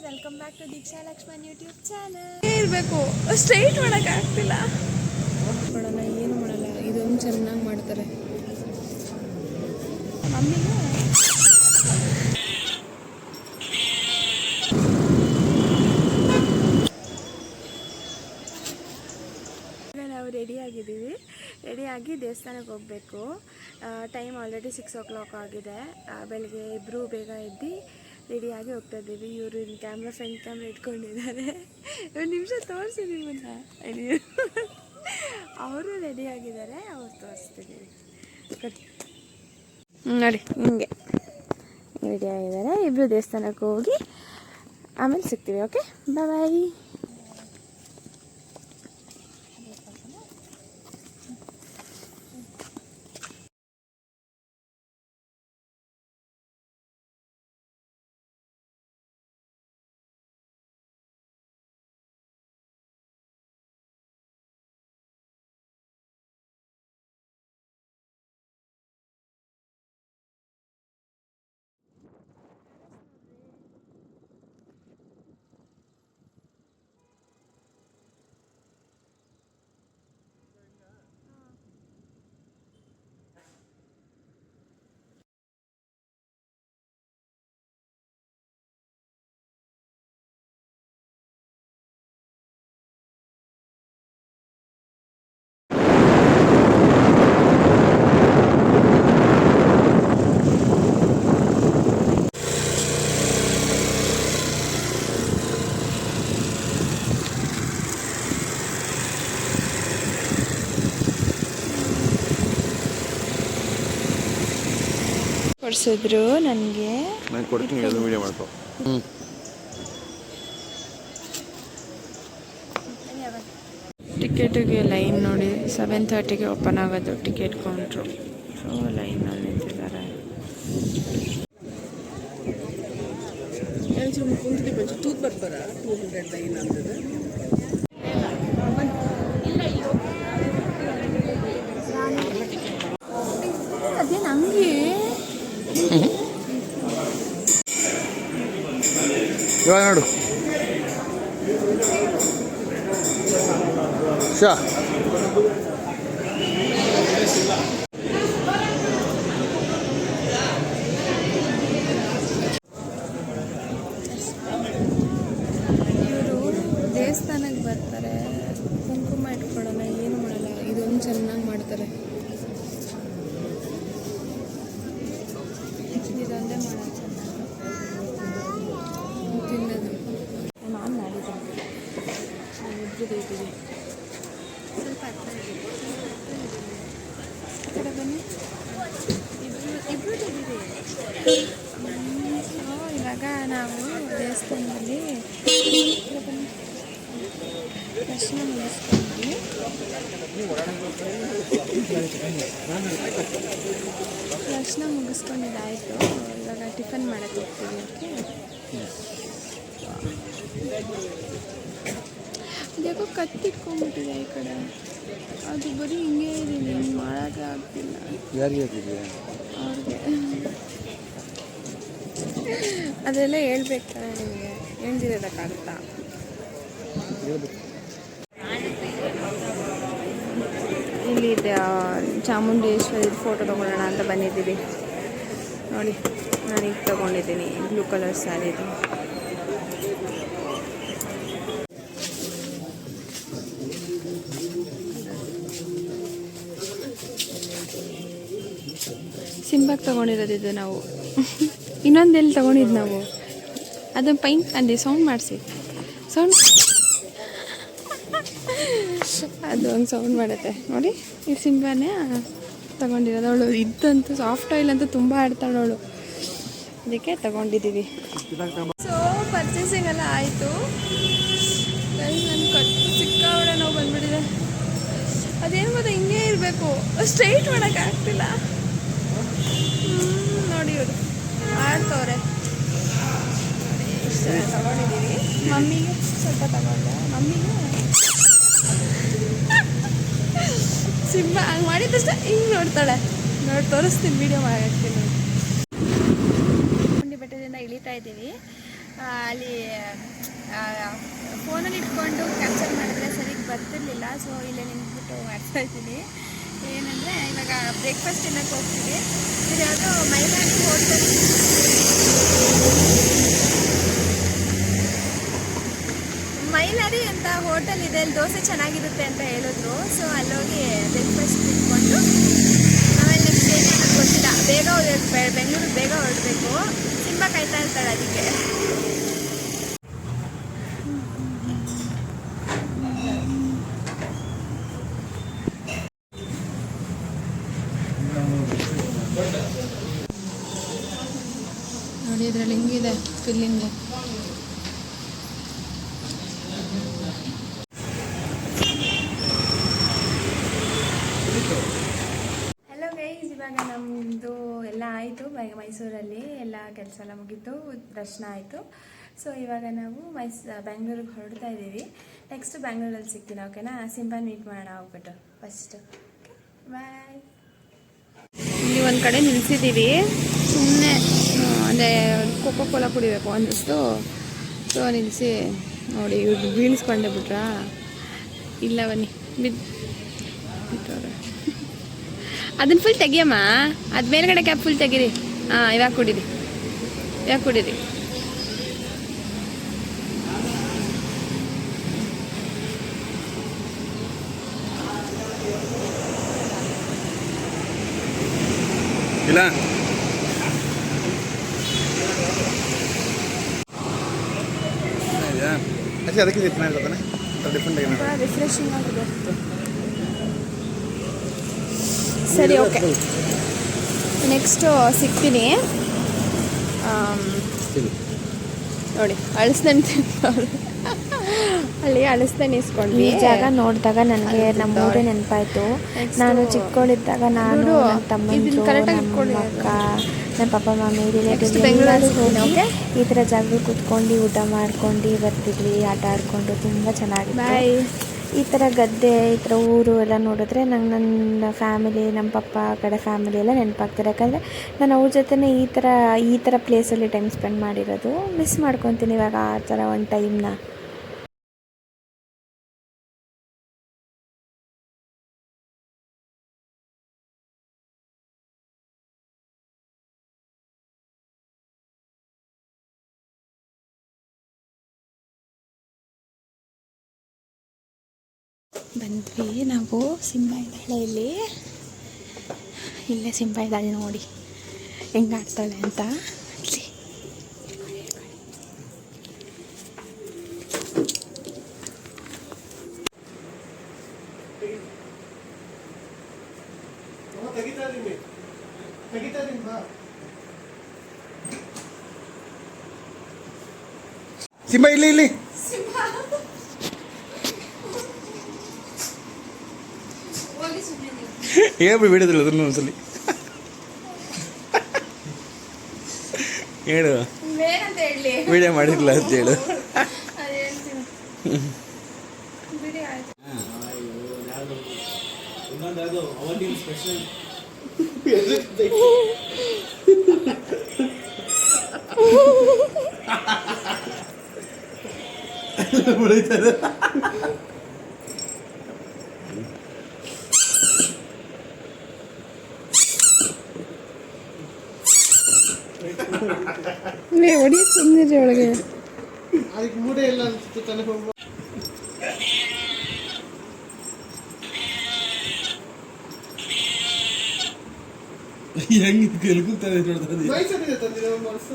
Welcome back to Deeksha Lakshman YouTube channel. ಇರಬೇಕು straight ಮಾಡೋಕೆ ಆಗ್ತಿಲ್ಲ. ಮಾಡೋಣ ಏನು ಮಾಡಲ್ಲ, ಇದೊಂದು ಚೆನ್ನಾಗಿ ಮಾಡ್ತಾರೆ ಮಮ್ಮಿಗೆ. ನಾವು ರೆಡಿಯಾಗಿ ದೇವಸ್ಥಾನಕ್ಕೆ ಹೋಗಬೇಕು. ಟೈಮ್ ಆಲ್ರೆಡಿ 6 o'clock ಆಗಿದೆ. ಬೆಳಗ್ಗೆ ಇಬ್ಬರು ಬೇಗ ಎದ್ದು ರೆಡಿಯಾಗಿ ಹೋಗ್ತಾ ಇದ್ದೀವಿ. ಇವರು ಇಲ್ಲಿ ಫ್ರಂಟ್ ಕ್ಯಾಮ್ರಾ ಇಟ್ಕೊಂಡಿದ್ದಾರೆ. ಒಂದು ನಿಮಿಷ ತೋರಿಸಿ ನಿಮ್ಮನ್ನ. ಅವರು ರೆಡಿಯಾಗಿದ್ದಾರೆ, ಅವ್ರು ತೋರಿಸ್ತಿದ್ದೀವಿ ನೋಡಿ. ಹಿಂಗೆ ರೆಡಿಯಾಗಿದ್ದಾರೆ. ಇಬ್ಬರು ದೇವಸ್ಥಾನಕ್ಕೆ ಹೋಗಿ ಆಮೇಲೆ ಸಿಗ್ತೀವಿ. ಓಕೆ, ಬಾಯ್. ಕೊಡಿಸಿದ್ರು ನನಗೆ. ನಾನು ಕೊಡ್ತೀನಿ, ಅದು ವಿಡಿಯೋ ಮಾಡ್ಕೊ. ಟಿಕೆಟಿಗೆ ಲೈನ್ ನೋಡಿ. 7:30ಗೆ ಓಪನ್ ಆಗೋದು ಟಿಕೆಟ್ ಕೌಂಟ್ರು. ಸೊ ಲೈನಲ್ಲಿ ನಿಂತಿದ್ದಾರೆ. ಅದೇನು ಹಂಗೆ ಇವಾಗ ನೋಡು ಶಾ. ಇವರು ದೇವಸ್ಥಾನಕ್ಕೆ ಬರ್ತಾರೆ, ಕುಂಕುಮ ಇಟ್ಕೊಳ್ಳಲ್ಲ, ಏನು ಮಾಡಲ್ಲ. ಇದೊಂದು ಚೆನ್ನಾಗಿ ಮಾಡ್ತಾರೆ. ಇದೊಂದೇ ಮಾಡೋದು ತಿನ್ನೋದು. ನಾನು ಮಾಡಿದ್ದೀನಿ, ಇಬ್ಬರು ಇದ್ದೀವಿ. ಸ್ವಲ್ಪ ಹತ್ರ ಆ ಕಡೆ ಬನ್ನಿ. ಇಬ್ಬರು ಇದ್ದೀವಿ. ಇವಾಗ ನಾವು ದೇವಸ್ಥಾನದಲ್ಲಿ ದರ್ಶನ ಮುಗಿಸ್ಕೊಂಡ್ವಿ. ದರ್ಶನ ಮುಗಿಸ್ಕೊಂಡಿದ್ದಾಯಿತು. ಇವಾಗ ಟಿಫನ್ ಮಾಡೋಕ್ಕೆ ಹೋಗ್ತೀವಿ. ಅದ್ಯಾಕೋ ಕತ್ತಿಟ್ಕೊಂಡ್ಬಿಟ್ಟಿದೆ ಈ ಕಡೆ. ಅದು ಬರೀ ಹಿಂಗೆ ಇದೀನಿ, ಹಿಂಗೆ ಮಾಡೋಕ್ಕೆ ಆಗ್ತಿಲ್ಲ. ಯಾರಿಗೆ ಹಾಕಿದ್ಯಾ? ಅವ್ರಿಗೆ ಅದೆಲ್ಲ ಹೇಳ್ಬೇಕಾದ್ರೆ ನಿಮಗೆ ಹೇಳ್ದಿರೋದಕ್ಕಾಗುತ್ತಾ? ಇಲ್ಲಿ ಚಾಮುಂಡೇಶ್ವರಿ ಫೋಟೋ ತೊಗೊಳ್ಳೋಣ ಅಂತ ಬಂದಿದ್ದೀವಿ. ನೋಡಿ, ನಾನು ಈಗ ತೊಗೊಂಡಿದ್ದೀನಿ ಬ್ಲೂ ಕಲರ್ ಸ್ಯಾರಿ. ಸಿಂಬಾಗಿ ತೊಗೊಂಡಿರೋದಿದ್ದು ನಾವು. ಇನ್ನೊಂದೆಲ್ಲಿ ತೊಗೊಂಡಿದ್ದು ನಾವು, ಅದನ್ನು ಪೈಂಟ್ ಅಂದೆ ಸೌಂಡ್ ಮಾಡಿಸಿ. ಸೌಂಡ್ ಅದು ಹಂಗೆ ಸೌಂಡ್ ಮಾಡುತ್ತೆ ನೋಡಿ. ಈ ಸಿಂಬಾನೇ ತೊಗೊಂಡಿರೋದು. ಅವಳು ಇದ್ದಂತೂ ಸಾಫ್ಟ್ ಆಯಿಲ್ ಅಂತೂ ತುಂಬ ಆಡ್ತಾಳವಳು, ಅದಕ್ಕೆ ತೊಗೊಂಡಿದ್ದೀವಿ. ಸೊ ಪರ್ಚೇಸಿಂಗ್ ಎಲ್ಲ ಆಯಿತು. ನನ್ನ ಕಟ್ಟು ಸಿಕ್ಕಾವಡೆ ನಾವು ಬಂದ್ಬಿಟ್ಟಿದೆ. ಅದೇನು ಗೊತ್ತಾ, ಹಿಂಗೆ ಇರಬೇಕು, ಸ್ಟ್ರೈಟ್ ಮಾಡೋಕ್ಕೆ ಆಗ್ತಿಲ್ಲ. ನೋಡಿ ಇವರು ಆಡ್ತವ್ರೆ. ಇಷ್ಟ ತಗೊಂಡಿದ್ದೀವಿ. ಮಮ್ಮಿಗೆ ಸ್ವಲ್ಪ ತಗೊಂಡೆ. ಮಮ್ಮಿಗೆ ಸಿಂಹ ಹಂಗೆ ಮಾಡಿದ್ದಷ್ಟೇ ಹಿಂಗೆ ನೋಡ್ತಾಳೆ. ನೋಡಿ ತೋರಿಸ್ತೀನಿ, ವೀಡಿಯೋ ಮಾಡಿ ಹಾಕ್ತೀನಿ. ಬೆಟ್ಟದಿಂದ ಇಳಿತಾ ಇದ್ದೀವಿ. ಅಲ್ಲಿ ಫೋನಲ್ಲಿ ಇಟ್ಕೊಂಡು ಕ್ಯಾಪ್ಚರ್ ಮಾಡಿದ್ರೆ ಸರಿಗೆ ಬರ್ತಿರ್ಲಿಲ್ಲ. ಸೊ ಇಲ್ಲೇ ನಿಂತ್ಬಿಟ್ಟು ಮಾಡ್ತಾ ಇದ್ದೀನಿ. ಏನಂದರೆ ಇವಾಗ ಬ್ರೇಕ್ಫಾಸ್ಟ್ ತಿನ್ನೋಕ್ಕೆ ಹೋಗ್ತೀವಿ. ಇದು ಯಾವುದೋ ಮೈಲಾಡಿ ಹೋಟೆಲ್, ಮೈಲಾಡಿ ಅಂತ ಹೋಟೆಲ್ ಇದೆ. ಅಲ್ಲಿ ದೋಸೆ ಚೆನ್ನಾಗಿರುತ್ತೆ ಅಂತ ಹೇಳಿದ್ರು. ಸೊ ಅಲ್ಲೋಗಿ ಬ್ರೇಕ್ಫಾಸ್ಟ್ ತಿನ್ಕೊಂಡು ಆಮೇಲೆ ನೆಕ್ಸ್ಟ್ ಏನೇನು ಗೊತ್ತಿಲ್ಲ, ಬೆಂಗಳೂರಿಗೆ ಬೇಗ ಹೊರಡಬೇಕು. ತುಂಬ ಕಾಯ್ತಾ ಇರ್ತಾಳೆ ಅದಕ್ಕೆ. ನೋಡಿ ಇದರಲ್ಲಿ ಹಿಂಗಿದೆ ಫಿಲ್ಲಿಂಗು. ಹಲೋ ಗೈಸ್, ಇವಾಗ ನಮ್ಮದು ಎಲ್ಲ ಆಯಿತು. ಮೈಸೂರಲ್ಲಿ ಎಲ್ಲ ಕೆಲಸ ಎಲ್ಲ ಮುಗೀತು, ದರ್ಶನ ಆಯಿತು. ಸೊ ಇವಾಗ ನಾವು ಬೆಂಗಳೂರಿಗೆ ಹೊರಡ್ತಾ ಇದ್ದೀವಿ. ನೆಕ್ಸ್ಟ್ ಬೆಂಗಳೂರಲ್ಲಿ ಸಿಗ್ತೀನಿ. ಓಕೆನಾ? ಸಿಂಪಲ್ ಮೀಟ್ ಮಾಡೋಣ ಹೋಗ್ಬಿಟ್ಟು ಫಸ್ಟ್. ಬಾಯ್. ಇಲ್ಲಿ ಒಂದು ಕಡೆ ನಿಲ್ಸಿದ್ದೀವಿ ಸುಮ್ಮನೆ, ಅಂದರೆ ಕೋಕೋ ಕೋಲಾ ಕುಡಿಬೇಕು ಅನ್ನಿಸ್ತು. ಸೊ ನಿಲ್ಲಿಸಿ ನೋಡಿ, ಇವ್ರು ಬೀಳಿಸ್ಕೊಂಡೆ ಬಿಟ್ರಾ? ಇಲ್ಲ ಬನ್ನಿ, ಬಿಟ್ಟವ್ರೆ. ಅದನ್ನ ಫುಲ್ ತೆಗಿಯಮ್ಮ, ಅದು ಮೇಲ್ಗಡೆ ಕ್ಯಾಪ್ ಫುಲ್ ತೆಗೀರಿ. ಹಾಂ, ಇವಾಗ ಕುಡೀರಿ. ಇಲ್ಲ ಅದಕ್ಕೆ ರಿಫ್ರೆಶಿಂಗ್ ಆಗಿದೆ. ಸರಿ, ಓಕೆ. ನೆಕ್ಸ್ಟು ಸಿಗ್ತೀನಿ. ನೋಡಿ, ಅಳಸ್ದಣ್ಣು ತಿಂತವ್ರು. ಅಲ್ಲಿ ಅಳಸ್ದಣ್ಣು ಇಸ್ಕೊಂಡ್ವಿ. ಈ ಜಾಗ ನೋಡಿದಾಗ ನನಗೆ ನಮ್ಮೂರೇ ನೆನಪಾಯ್ತು. ನಾನು ಚಿಕ್ಕವಳಿದ್ದಾಗ ನಾನು ನನ್ನ ತಮ್ಮಂದಿರು, ನಮ್ಮ ಅಕ್ಕ, ನಮ್ಮ ಪಾಪ ಮಮ್ಮಿ ರಿಲೇಟಿವ್ಸ್ ಎಲ್ಲರೂ ಹೋಗಿ ಈ ಥರ ಜಾಗದಲ್ಲಿ ಕೂತ್ಕೊಂಡು ಊಟ ಮಾಡ್ಕೊಂಡು ಬರ್ತಿದ್ವಿ, ಆಟ ಆಡಿಕೊಂಡು. ತುಂಬ ಚೆನ್ನಾಗಿತ್ತು. ಈ ಥರ ಗದ್ದೆ, ಈ ಥರ ಊರು ಎಲ್ಲ ನೋಡಿದ್ರೆ ನಂಗೆ ನನ್ನ ಫ್ಯಾಮಿಲಿ, ನಮ್ಮ ಪಪ್ಪ ಕಡೆ ಫ್ಯಾಮಿಲಿ ಎಲ್ಲ ನೆನಪಾಗ್ತಾರೆ. ಯಾಕಂದರೆ ನಾನು ಅವ್ರ ಜೊತೆನೇ ಈ ಥರ ಪ್ಲೇಸಲ್ಲಿ ಟೈಮ್ ಸ್ಪೆಂಡ್ ಮಾಡಿರೋದು. ಮಿಸ್ ಮಾಡ್ಕೊತೀನಿ ಇವಾಗ ಆ ಥರ ಒಂದು ಟೈಮ್ನ. ಬಂದ್ವಿ ನಾವು. ಸಿಂಹ ಇದ್ದಾಳೆ ಇಲ್ಲೇ ಸಿಂಹ ಇದ್ದಾಳೆ ನೋಡಿ ಹೆಂಗೆ ಆಡ್ತಾಳೆ ಅಂತ. ಸಿಂಹ ಇಲ್ಲಿ ಹೇಳ್ಬಿಡಿ, ಬಿಡೋದಿಲ್ಲ ಅದನ್ನು ಒಂದ್ಸಲಿ ಹೇಳು. ವಿಡಿಯೋ ಮಾಡಿರಲಿಲ್ಲ ಅಂತ ಹೇಳು. ಹೊಡಿ ಸುಮ್ಮನೆ ಒಳಗೆ. ಅದಕ್ಕೆ ಮೂಡೆ ಎಲ್ಲ ಅನ್ಸುತ್ತೆ ತನಕ ಹೋಗುವ. ಹೆಂಗೆ ನೋಡ್ತಾರೆ ಮೈಸೂರಿಗೆ ತಂದಿರೋ ಮನಸ್ಸು.